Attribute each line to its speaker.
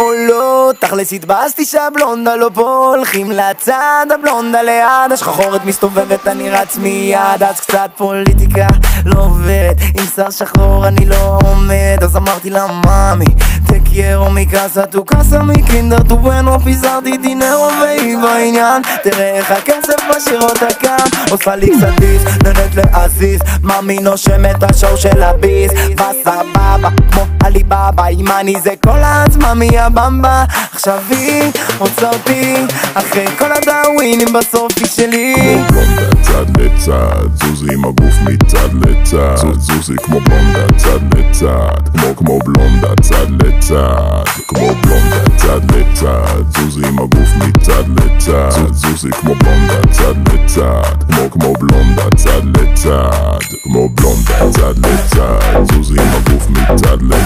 Speaker 1: או לא. תכלס התבאסתי שהבלונדה לא פה, הולכים לצד הבלונדה ליד, השחחורת מסתובבת אני רץ מיד. אז קצת פוליטיקה לא עובד, עם שר שחור אני לא עומד. אז אמרתי לה מאמי te quiero mi casa tu casa mi kinder tu bueno פיזרתי דינרו והיא בעניין. תראה איך הכסף משאיר אותה כאן, עושה לי קצת דיס, נהנית להזיז, מאמי נושמת השואו של הביס. בסבבה כמו עליבאבא, עם אני זה כל העצמה מי הבמבה. עכשיו היא רוצה אותי אחרי כל הדאווינים, בסוף היא שלי.
Speaker 2: כמו בלונדה צד לצד, זוזי עם הגוף מצד לצד, זוזי כמו בלונדה צד לצד, כמו בלונדה צד לצד, כמו בלונדה צד לצד, זוזי עם הגוף מצד לצד, זוזי כמו בלונדה צד לצד, כמו בלונדה צד לצד, כמו בלונדה צד לצד, זוזי עם הגוף מצד לצד.